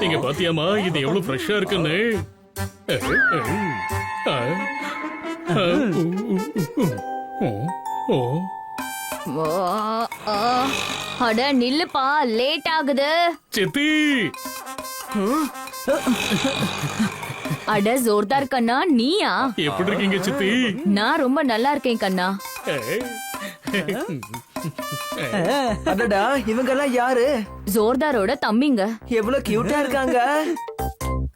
நீங்க பாத்தியாமா இது எவ்வளவு ஃப்ரெஷ்ஷா இருக்குன்னு. அட நில்லுப்பா, லேட் ஆகுது. சித்தி அட ஜோர்தார் கண்ணா, நீயா? எப்படி இருக்கீங்க சித்தி? நான் ரொம்ப நல்லா இருக்கேன் கண்ணா. அடடா, இவங்கெல்லாம் யாரு? ஜோர்தாரோட தம்பிங்க. எவ்வளவு கியூட்டா இருக்காங்க.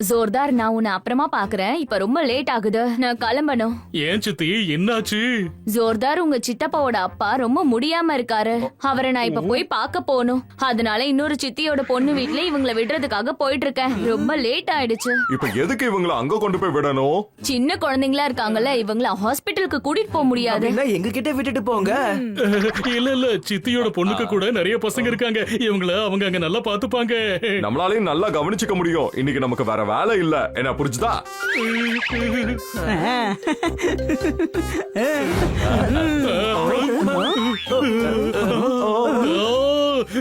ஜோர்தார், நான் உன்னை அப்புறமா பாக்குறேன். இப்ப ரொம்ப லேட் ஆகுது, நான் கிளம்பணும். ஏன் சித்தி, என்னாச்சு? ஜோர்தார், உங்க சித்தப்பாவோட அப்பா ரொம்ப முடியாம இருக்காரு. அவரை நான் இப்ப போய் பார்க்க போகணும். அதனால இன்னொரு சித்தியோட பொண்ணு வீட்ல இவங்கள விடுறதுக்காக போயிட்டு இருக்கேன். ரொம்ப லேட் ஆயிடுச்சு. இப்ப எதுக்கு இவங்கள அங்க கொண்டு போய் விடணும்? சின்ன குழந்தைங்களா இருக்காங்கல்ல, இவங்கள ஹாஸ்பிட்டலுக்கு கூட்டிட்டு போக முடியாது. அப்படின்னா எங்க கிட்ட விட்டுட்டு போங்க. இல்ல இல்ல, சித்தியோட பொண்ணுக்கு கூட நிறைய பசங்க இருக்காங்க. இவங்கள அவங்க அங்க நல்லா பாத்துப்பாங்க. நம்மளாலையும் நல்லா கவனிச்சுக்க முடியும். இன்னைக்கு நமக்கு வேற வேலை இல்ல, என்ன புரிஞ்சுதா?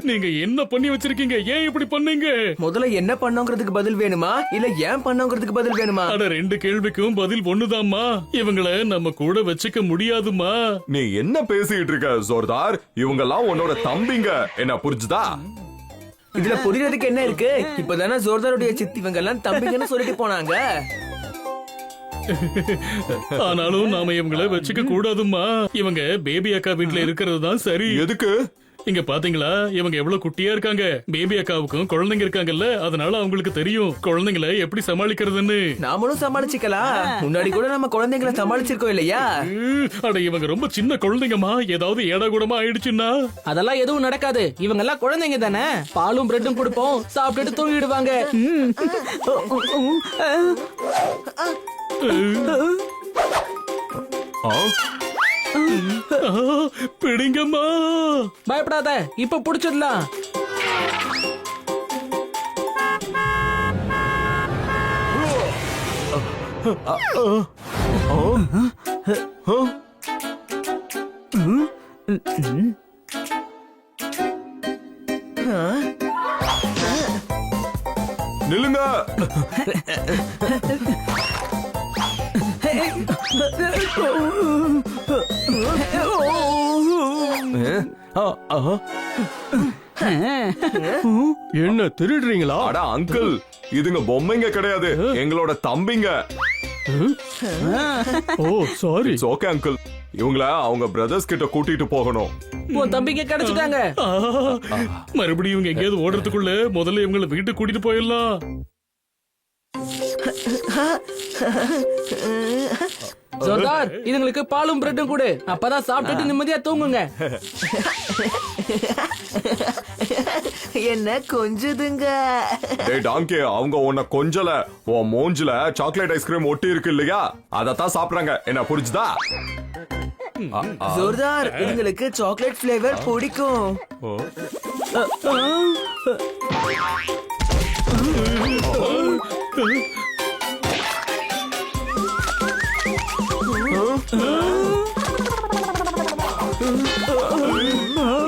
நீங்க என்ன பண்ணி வச்சிருக்கீங்க? ஏன் இப்படி பண்ணீங்க? முதல்ல என்ன பண்ணோங்கிறதுக்கு பதில் வேணுமா, இல்ல ஏன் பண்ணோங்கிறதுக்கு பதில் வேணுமா? அட, ரெண்டு கேள்விக்கும் பதில் ஒண்ணுதாம்மா. இவங்கள நம்ம கூட வச்சுக்க முடியாதுமா. நீ என்ன பேசிட்டு இருக்க ஜோர்தார்? இவங்க எல்லாம் உன்னோட தம்பிங்க, என்ன புரிஞ்சுதா? இதுல புரியறதுக்கு என்ன இருக்கு? இப்பதானே ஜோர்தாருடைய சித்தி இவங்க எல்லாம் தம்பிங்கன்னு சொல்லிட்டு போனாங்க. ஆனாலும் நாம இவங்கள வச்சுக்க கூடாதுமா. இவங்க பேபி அக்கா வீட்டுல இருக்கிறது தான் சரி. எதுக்கு? இங்க பாத்தீங்களா, இவங்க எவ்வளவு குட்டியா இருக்காங்க. பேபி அக்காவுக்கும் குழந்தைங்க இருக்காங்கல்ல, அதனால அவங்களுக்கு தெரியும் குழந்தைங்களை எப்படி சமாளிக்கிறதுன்னு. நாமளும் சமாளிச்சுக்கலாம். முன்னாடி கூட நம்ம குழந்தைங்களை சமாளிச்சிருக்கோம் இல்லையா? அட, இவங்க ரொம்ப சின்ன குழந்தைங்கம்மா. ஏதாவது ஏடா கூடமா ஆயிடுச்சுன்னா? அதெல்லாம் எதுவும் நடக்காது. இவங்க எல்லாம் குழந்தைங்க தானே. பாலும் பிரெட்டும் கொடுப்போம், சாப்பிட்டுட்டு தூங்கிடுவாங்க. பிடிங்கம்மா. பயப்படாத, இப்ப புடிச்சிடலாம். நில்லுங்க. என்ன திருடுறீங்களா? அட அங்கிள், இதுங்க பொம்மைங்க கிடையாது, எங்களோட தம்பிங்க. ஓ சாரி. ஓகே அங்கிள், இவங்கள அவங்க பிரதர்ஸ் கிட்ட கூட்டிட்டு போகணும். உன் தம்பிங்க கிடைச்சிட்டாங்க. மறுபடியும் இவங்க எங்கேயாவது ஓடுறதுக்குள்ள முதல்ல இவங்களை வீட்டுக்கு கூட்டிட்டு போயிடலாம். ஜோர்தார், இதுங்களுக்கு பாலும் பிரெட்டும் கொடு. அப்பதான் சாப்பிட்டுட்டு நிம்மதியா தூங்குங்க. என்ன கொஞ்சுதுங்க. டேய் டாங்கி, அவங்க உன்னை கொஞ்சல. உன் மூஞ்சில சாக்லேட் ஐஸ்கிரீம் ஒட்டி இருக்கு இல்லையா, அதத்தான் சாப்பிடுறாங்க, என்ன புரிஞ்சுதா? ஜோர்தார், இதுங்களுக்கு சாக்லேட் ஃபிளேவர் பிடிக்கும்.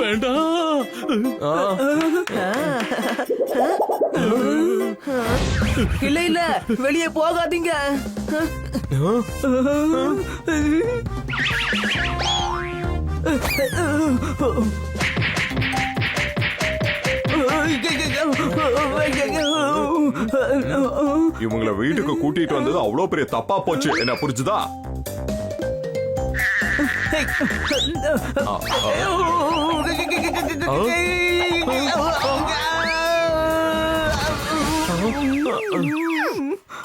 வேண்டாம். இல்ல இல்ல, வெளியே போகாதீங்க. இவங்கள வீட்டுக்கு கூட்டிட்டு வந்தது அவ்வளவு பெரிய தப்பா போச்சு, என்ன புரிஞ்சுதா?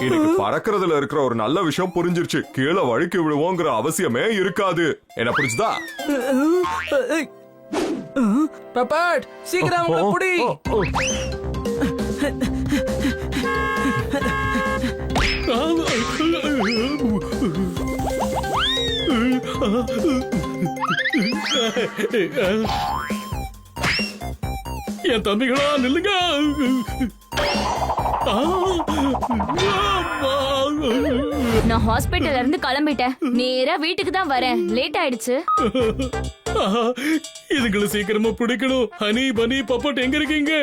எனக்கு பறக்கிறதுல இருக்கிற ஒரு நல்ல விஷயம் புரிஞ்சிருச்சு. கீழே வழுக்கி விடுவோங்கிற அவசியமே இருக்காது, என்ன புரிஞ்சுதா? பெப்பர்ட், சீக்கிரம் அவங்கள புடி. என் தம்பிகளா, நில்லுங்க. நான் ஹாஸ்பிட்டல்ல இருந்து கிளம்பிட்டேன். நேரா வீட்டுக்கு தான் வரேன். லேட் ஆயிடுச்சு. ஆஹா, இதுங்களை சீக்கிரமா பிடிக்கணும். ஹனி பனி பப்பட் எங்க இருக்கீங்க?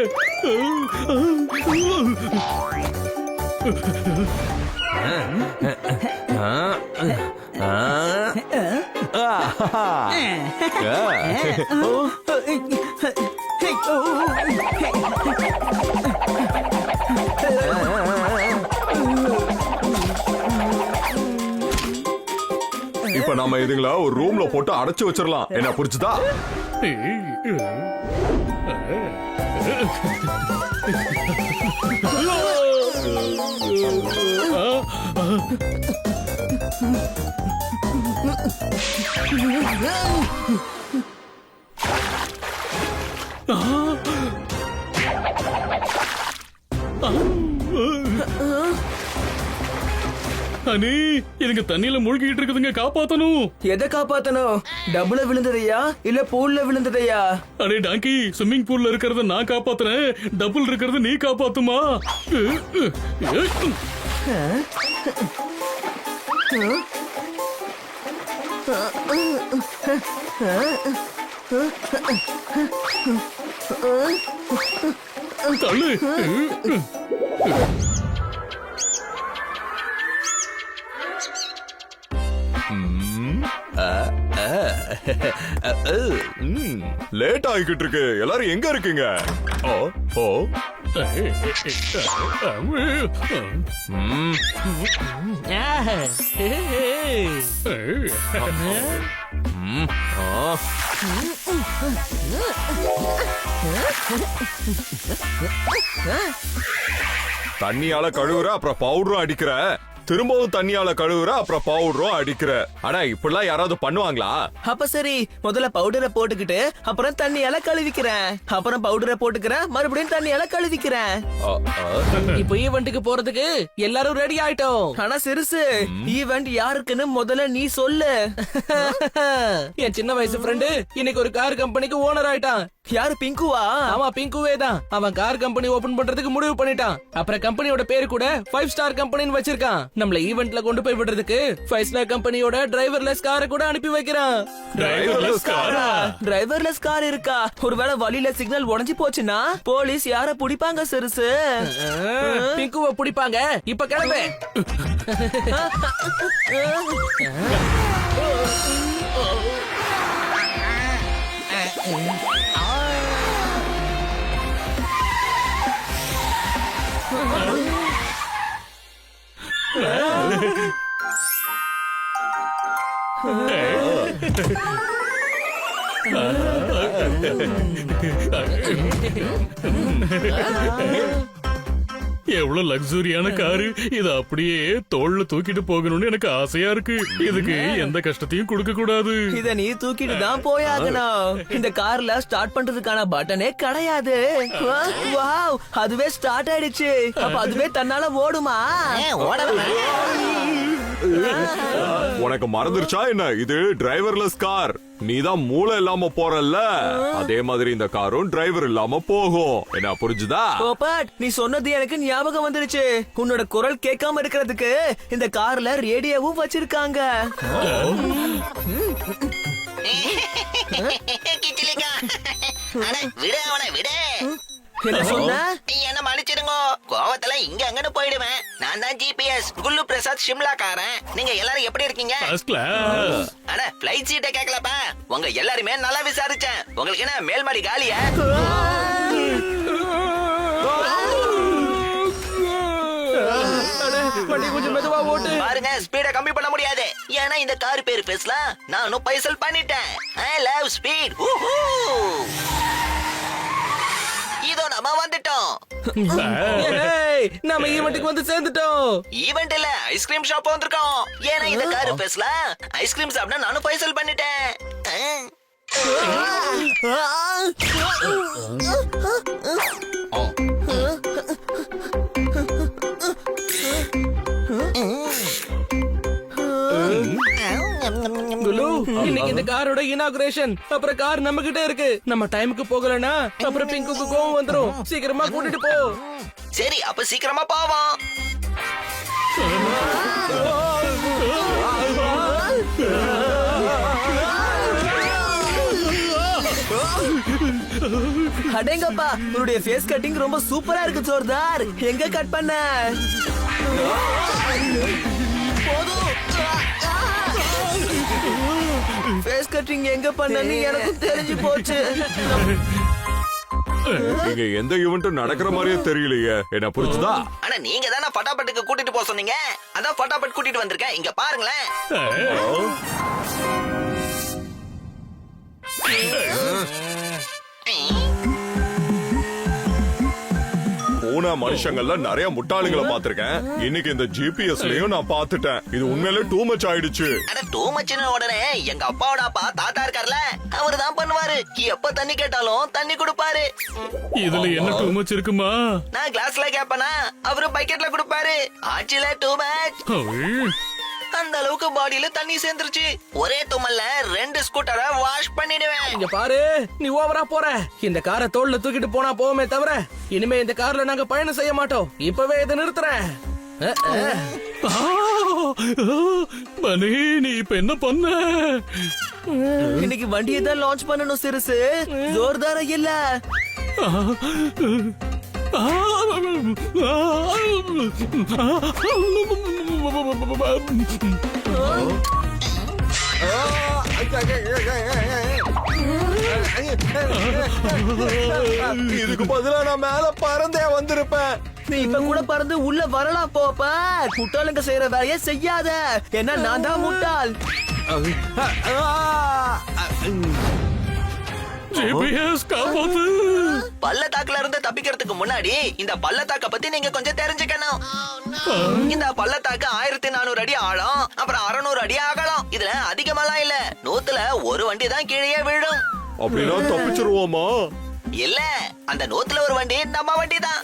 இப்ப நாம இதுங்கள ஒரு ரூம்ல போட்டு அடைச்சு வச்சிடலாம். என்ன புரிச்சுதா? ஹனி, இதுங்க தண்ணியில மூழ்கிட்டு இருக்குதுங்க, காப்பாத்தணும். எதை காப்பாத்தணும்? டபுள விழுந்ததையா இல்ல பூல்ல விழுந்ததையா? அடே டாங்கி, ஸ்விம்மிங் பூல்ல இருக்கிறத நான் காப்பாத்துறேன், டபுள் இருக்கிறத நீ காப்பாத்துமா? தள்ளு. லேட் ஆகிக்கிட்டு இருக்கு. எல்லாரும் எங்க இருக்கீங்க? ஓ ஓ தண்ணியால கழுவுற, அப்புறம் பவுடரும் அடிக்கிற, திரும்பவும் தண்ணியால கழுவுற, அப்புறம் பவுடரும் அடிக்கிற. ஆனா இப்படிலாம் யாராவது பண்ணுவாங்களா? அப்ப சரி, முதல்ல பவுடரை போட்டுக்கிட்டு அப்புறம் தண்ணியால கழுவிக்கிறேன், அப்புறம் பவுடரை போட்டுக்கிறேன், மறுபடியும் தண்ணியால கழுவிக்கிறேன். இப்போ ஈவென்ட்டுக்கு போறதுக்கு எல்லாரும் ரெடி ஆயிட்டோம். ஆனா சிறுசு, ஈவென்ட் யாருக்குன்னு முதல்ல நீ சொல்லு. என் சின்ன வயசு ஃப்ரெண்டு இன்னைக்கு ஒரு கார் கம்பெனிக்கு ஓனர் ஆயிட்டான். யாரு, பிங்குவா? ஆமா, பிங்குவே தான். அவன் கார் கம்பெனி ஓபன் பண்றதுக்கு முடிவு பண்ணிட்டான். அப்புறம் கம்பெனியோட பேரு கூட 5 ஸ்டார் கம்பெனின்னு வச்சிருக்கான். நம்மள ஈவென்ட்ல கொண்டு போய் விடுறதுக்கு 5 ஸ்டார் கம்பெனியோட டிரைவர்லெஸ் காரை கூட அனுப்பி வைக்கிறான். டிரைவர்லெஸ் கார் இருக்கா? ஒருவேளை வழியில சிக்னல் உடைஞ்சு போச்சுன்னா போலீஸ் யார பிடிப்பாங்க சிறுசு? பிங்குவை பிடிப்பாங்க. இப்ப கிளம்பு. எவ்வளவு லக்ஸூரியான காரு. இத அப்படியே தோல்ல தூக்கிட்டு போகணும்னு எனக்கு ஆசையா இருக்கு. இதுக்கு எந்த கஷ்டத்தையும் கொடுக்க கூடாது. இத நீ தூக்கிட்டு தான் போயாகணும். இந்த கார்ல ஸ்டார்ட் பண்றதுக்கான பட்டனே கிடையாது. வாவ், அதுவே ஸ்டார்ட் ஆயிடுச்சு. அப்ப அதுவே தன்னால ஓடுமா? உனக்கு மறந்துருச்சா என்ன? இது டிரைவர்லெஸ் கார். நீதான் மூளை இல்லாம போறல்ல, அதே மாதிரி இந்த காரும் டிரைவர் இல்லாம போகும். என்ன புரிஞ்சுதா? போப்பட், நீ சொன்னது எனக்கு ஞாபகம் வந்துருச்சு. உன்னோட குரல் கேட்காம இருக்கிறதுக்கு இந்த கார்ல ரேடியோவும் வச்சிருக்காங்க. என்ன சொன்ன? என்ன மன்னிச்சிடுங்க, கோவத்துல இங்க அங்கன்னு போயிடுவேன். நான் தான் ஜிபிஎஸ் குல்லு பிரசாத் ஷிம்லாக்காரன். நீங்க எல்லாரும் எப்படி இருக்கீங்க? First class. அட ஃளைட் சீட்டை கேட்கலப்பா. உங்க எல்லாருமே நல்லா விசாரிச்சேன். உங்களுக்கு என்ன மேல்மாடி காலியா? வண்டி கொஞ்சம் மெதுவா ஓட்டு. பாருங்க, ஸ்பீட கம்மி பண்ண முடியாது. ஏன்னா இந்த கார் பேரு பேசலாம். நானும் பைசல் பண்ணிட்டேன். I love speed. இதோ நம்ம வந்துட்டோம். ஏய், நாம ஈவென்ட்டுக்கு வந்து சேர்ந்துட்டோம். ஈவென்ட் இல்ல, ஐஸ்கிரீம் ஷாப் வந்திருக்கோம். ஏன்னா இந்த கார் பேசலாம். ஐஸ்கிரீம் சாப்பிட்டா நானும் பைசல் பண்ணிட்டேன். குலு, இன்னைக்கு இந்த காரோட இனாகுரேஷன். அப்புறம் கார் நம்ம கிட்ட இருக்கு. நம்ம டைமுக்கு போகலனா அப்புறம் பிங்குக்கு கோவம் வந்துரும். சீக்கிரமா கூட்டிட்டு போ. சரி, அப்ப சீக்கிரமா போவோம். அடேங்கப்பா, உன்னுடைய ஃபேஸ் கட்டிங் ரொம்ப சூப்பரா இருக்கு ஜோர்தார். எங்க கட் பண்ண? போதும். ஃபேஸ் கட்டிங் எங்க பண்ணன்னு எனக்கும் தெரிஞ்சு போச்சு. இங்க எந்த ஈவென்ட்டும் நடக்கிற மாதிரியே தெரியலையே. என்ன புரிஞ்சுதா? ஆனா நீங்க தானே பட்டாபட்டுக்கு கூட்டிட்டு போக சொன்னீங்க. அதான் பட்டாபட் கூட்டிட்டு வந்திருக்கேன். இங்க பாருங்களேன். பூனை மனுஷங்கள்ல நிறைய முட்டாளுங்களை பாத்திருக்கேன். இன்னைக்கு இந்த ஜிபிஎஸ்லயும் நான் பாத்துட்டேன். இது உண்மையிலே டூ மச் ஆயிடுச்சு. அட டூ மச்னு உடனே எங்க அப்பாவோட அப்பா தாத்தா இருக்கார்ல, அவரு தான் பண்ணுவாரு. எப்ப தண்ணி கேட்டாலும் தண்ணி கொடுப்பாரு. இதுல என்ன டூ மச் இருக்குமா? நான் கிளாஸ்ல கேப்பனா, அவரு பக்கெட்ல கொடுப்பாரு. ஆட்சியில டூ மச். அந்த அளவுக்கு பாடியில தண்ணி சேர்ந்துருச்சு. ஒரே தும்மல்ல 2 ஸ்கூட்டரை வாஷ் பண்ணிடுவேன். இங்க பாரு, நீ ஓவரா போற. இந்த காரை தோல்ல தூக்கிட்டு போனா போவோமே தவிர இனிமே இந்த கார்ல நாங்க பயணம் செய்ய மாட்டோம். இப்பவே இதை நிறுத்துறேன். மணி, நீ இப்ப என்ன பண்ண? இன்னைக்கு வண்டியை தான் லான்ச் பண்ணணும் சிறுசு. ஜோர்தாரா இல்ல. இதுக்கு பதிலா நான் மேல பறந்தே வந்திருப்பேன். நீ இப்ப கூட பறந்து உள்ள வரலாம் போப்பா. முட்டாளுங்க செய்யற வேலையை செய்யாத. ஏன்னா நான் தான் முட்டாள். ஜிபிஎஸ் காப்பாத்து. பள்ளத்தாக்குல இருந்து தப்பிக்கிறதுக்கு முன்னாடி இந்த பள்ளத்தாக்க பத்தி நீங்க கொஞ்சம் தெரிஞ்சுக்கணும். இந்த பள்ளத்தாக்கு 1400 அடி ஆழம், அப்புறம் 600 அடி அகலம். இதுல அதிகமாலாம் இல்ல. 100ல ஒரு வண்டி தான் கீழே விழும். அப்படின்னா தப்பிச்சிருவோமா? இல்ல, அந்த 100ல ஒரு வண்டி நம்ம வண்டி தான்.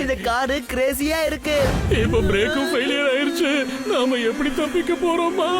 இந்த காரு கிரேசியா இருக்கு. இப்ப பிரேக்கும் ஃபெயிலியர் ஆயிருச்சு. நாம எப்படி தப்பிக்க போறோமா?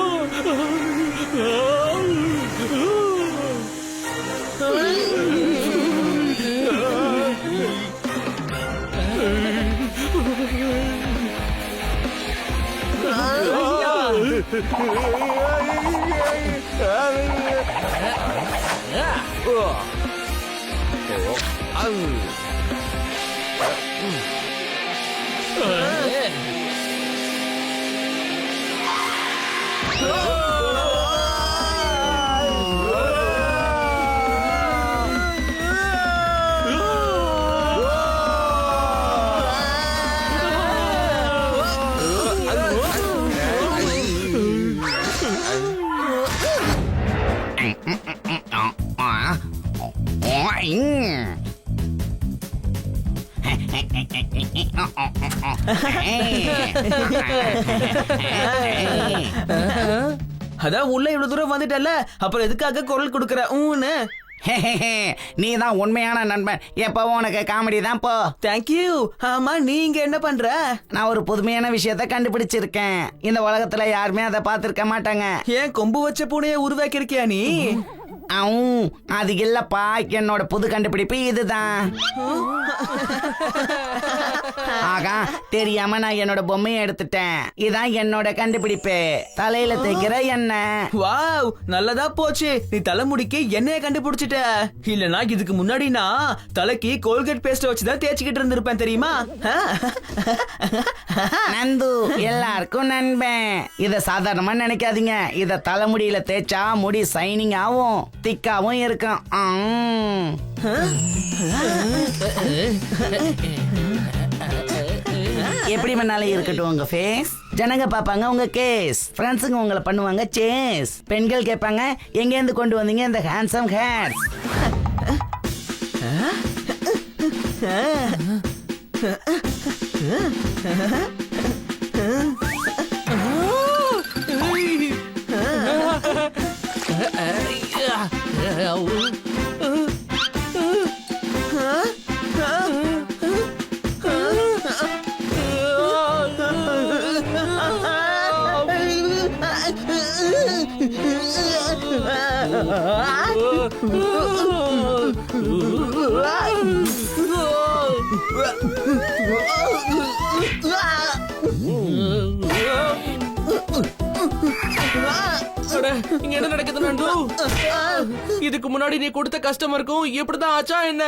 அதான் உள்ள இவ்வளவு தூரம் வந்துட்டல, அப்புறம் எதுக்காக குரல் கொடுக்கற? ஊன்னு நீ தான் உண்மையான நண்பன். எப்பவும் உனக்கு காமெடி தான் போ. தேங்க்யூ. ஆமா, நீங்க என்ன பண்ற? நான் ஒரு புதுமையான விஷயத்த கண்டுபிடிச்சிருக்கேன். இந்த உலகத்துல யாருமே அதை பார்த்திருக்க மாட்டாங்க. ஏன் கொம்பு வச்ச பூனைய உருவாக்கி இருக்கியா நீ? அது இல்லப்பா, என்னோட புது கண்டுபிடிப்பு இதுதான். ஆகா, தெரியாம நான் என்னோட பொம்மையை எடுத்துட்டேன். இதான் என்னோட கண்டுபிடிப்பு, தலையில தேய்க்கிற எண்ணெய். வாவ், நல்லதா போச்சு. நீ தலைமுடிக்கு எண்ணெய கண்டுபிடிச்சிட்ட. இல்லனா இதுக்கு முன்னாடி நான் தலைக்கு கோல்கேட் பேஸ்ட் வச்சுதான் தேய்ச்சிக்கிட்டு இருந்திருப்பேன் தெரியுமா? நந்து, எல்லாருக்கும் நண்பன். இத சாதாரணமா நினைக்காதீங்க. இத தலைமுடியில தேய்ச்சா முடி சைனிங் ஆகும், திக்காவும் இருக்கும். எப்படி வேணாலும் இருக்கட்டும் உங்க ஃபேஸ். ஜனங்க பாப்பாங்க உங்க கேஸ், ஃப்ரெண்ட்ஸுங்க உங்களை பண்ணுவாங்க சேஸ், பெண்கள் கேட்பாங்க எங்க இருந்து கொண்டு வந்தீங்க இந்த ஹேண்ட்ஸம் ஹேர்ஸ். அட, இங்க என்ன நடக்குது நண்டு? இதுக்கு முன்னாடி நீ கொடுத்த கஸ்டமருக்கும் இப்படிதான் ஆச்சா என்ன?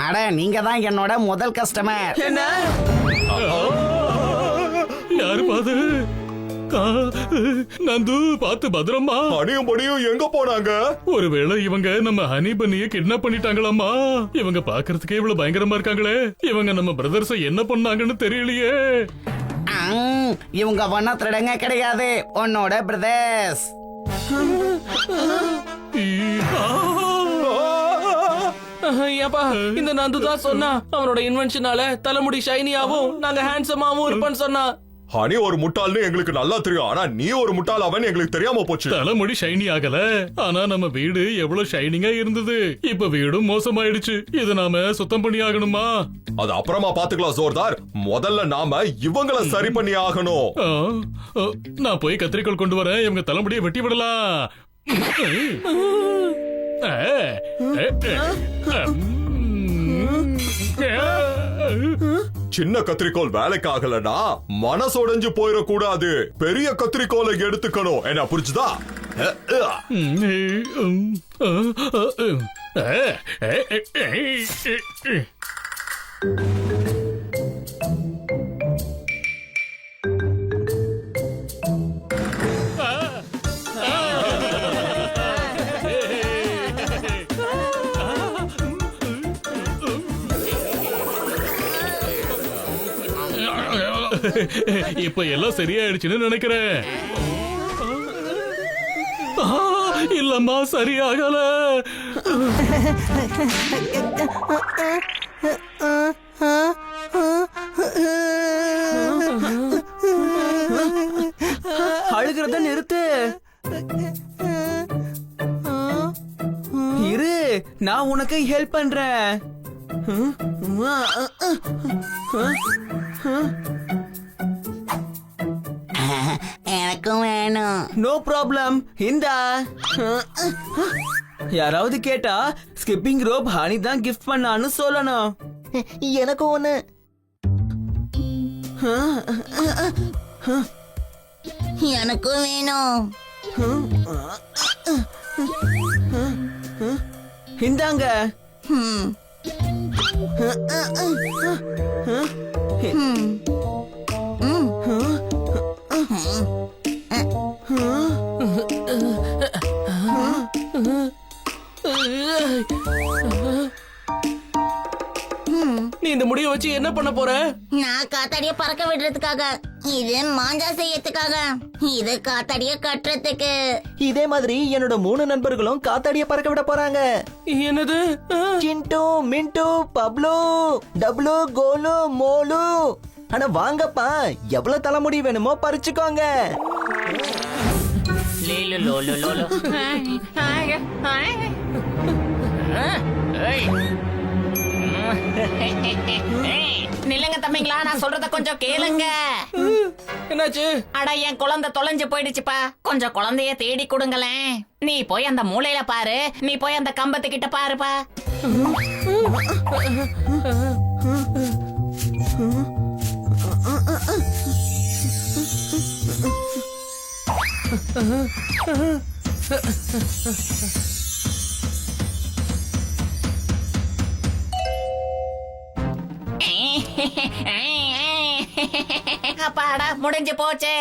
அட நீங்க தான் என்னோட முதல் கஸ்டமர். என்ன யாரு பாது நந்து பார்த்து பத்திரமா. அணியும் படியும் எங்க போனாங்க? ஒருவேளை இவங்க நம்ம ஹனி பன்னிய கிட்னாப் பண்ணிட்டாங்களாமா. இவங்க பாக்குறதுக்கே இவ்வளவு பயங்கரமா இருக்காங்களே. இவங்க நம்ம பிரதர்ஸ என்ன பண்ணாங்கன்னு தெரியலையே. இவங்க ஒன்னும் திருடங்க கிடையாது, உன்னோட பிரதர்ஸ். ஏப்பா இந்த நந்து தான் சொன்னா அவனோட இன்வென்ஷனால தலைமுடி ஷைனியாவும் நாங்க ஹேண்ட்ஸமாவும் இருப்பேன்னு சொன்னா. ஹனி ஒரு முட்டாள்னு எங்களுக்கு நல்லா தெரியும், ஆனா நீ ஒரு முட்டாள் அவன் எங்களுக்கு தெரியாம போச்சு. தலைமுடி ஷைனி ஆகல, ஆனா நம்ம வீடு எவ்வளவு ஷைனிங்கா இருந்தது. இப்ப வீடும் மோசமாயிடுச்சு. இத நாம சுத்தம் பண்ணி ஆகணுமா? அது அப்புறமா பாத்துக்கலாம் ஜோர்தார். முதல்ல நாம இவங்கள சரி பண்ணி ஆகணும். ஆ, ஆ, நான் போய் கத்திரிக்கோள் கொண்டு வரேன். இவங்க தலைமுடியை வெட்டி விடலாம். சின்ன கத்திரிக்கோள் வேலைக்கு ஆகலனா மனசொடைஞ்சு போயிடக்கூடாது. பெரிய கத்திரிக்கோளை எடுத்துக்கணும். என்ன புரிச்சுதா? இப்ப எல்லாம் சரியாயிடுச்சுன்னு நினைக்கிறேன். இல்லம்மா, சரியாகல. அழுகிறத நிறுத்து. இரு, நான் உனக்கு ஹெல்ப் பண்றேன். எனக்கும் வேணும். No problem. இந்தா. யாராவது கேட்டா ஸ்கிப்பிங் ரோப் ஹனி தான் கிஃப்ட் பண்ணான்னு சொல்லணும். எனக்கு ஒண்ணு. எனக்கும் வேணும். இந்தாங்க. நீ இந்த முடிய வச்சு என்ன பண்ண போற? நான் காத்தாடிய பறக்க விடுறதுக்காக, இது மாஞ்சா செய்யறதுக்காக, இது காத்தாடிய கட்டுறதுக்கு. இதே மாதிரி என்னோட 3 நண்பர்களும் காத்தாடிய பறக்க விட போறாங்க. என்னது? சிண்டு, மிண்டு, பப்ளு, டப்ளு, கோலு, மோலு. ஆனா வாங்கப்பா, எவ்வளவு தலைமுடி வேணுமோ பறிச்சுக்கோங்க. நில்லுங்க தம்பிங்களா, நான் சொல்றத கொஞ்சம் கேளுங்க. என்னாச்சு? அட, என் குழந்தை தொலைஞ்சு போயிடுச்சுப்பா. கொஞ்சம் குழந்தைய தேடி கொடுங்களேன். நீ போய் அந்த மூலையில பாரு, நீ போய் அந்த கம்பத்துக்கிட்ட பாருப்பா. அப்பாடா, முடிஞ்சு போச்சு.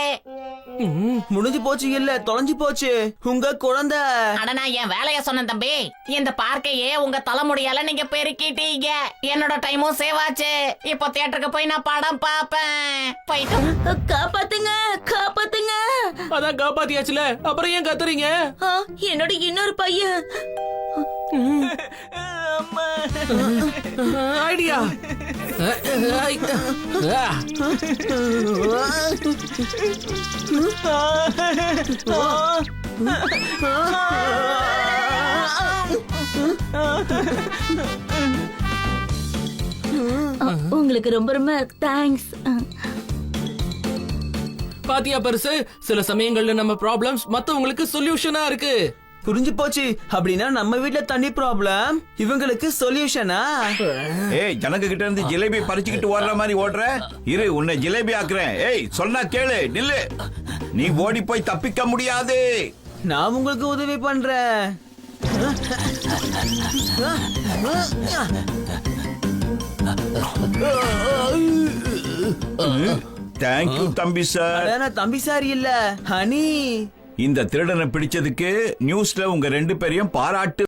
முடிஞ்சு போச்சு இல்ல, தொலைஞ்சு போச்சு. உங்க குழந்தை. அட, நான் என் வேலைய சொன்னேன் தம்பி. இந்த பார்க்கையே உங்க தலைமுடியால நீங்க பெருக்கிட்டீங்க. என்னோட டைமும் சேவ் ஆச்சு. இப்போ தியேட்டருக்கு போய் நான் படம் பாப்பேன். போயிட்டு காப்பாத்துங்க, காப்பாத்துங்க. அதான் காப்பாத்தியாச்சுல, அப்புறம் ஏன் கத்துறீங்க? என்னோட இன்னொரு பையன். ஐடியா. உங்களுக்கு ரொம்ப ரொம்ப தேங்க்ஸ். பாத்தியா பெருசு, சில சமயங்கள்ல நம்ம ப்ராப்ளம்ஸ் மத்தவங்களுக்கு சொல்யூஷனா இருக்கு. புரிஞ்சு போச்சு. அப்படின்னா நம்ம வீட்ல தண்ணி ப்ராப்ளம், இவங்களுக்கு சொல்யூஷனா? ஏய், ஜனங்க கிட்ட இருந்து ஜிலேபி பறிச்சுக்கிட்டு ஓடுற மாதிரி ஓடுற. இரு, உன்னை ஜிலேபி ஆக்குறேன். ஏய், சொன்னா கேளு, நில்லு. நீ ஓடி போய் தப்பிக்க முடியாது. நான் உங்களுக்கு உதவி பண்றேன். தேங்க்யூ தம்பி சார். அட, நான் தம்பி சார் இல்ல, ஹனி. இந்த திருடனை பிடிச்சதுக்கு நியூஸ்ல உங்க 2 பேரையும் பாராட்டு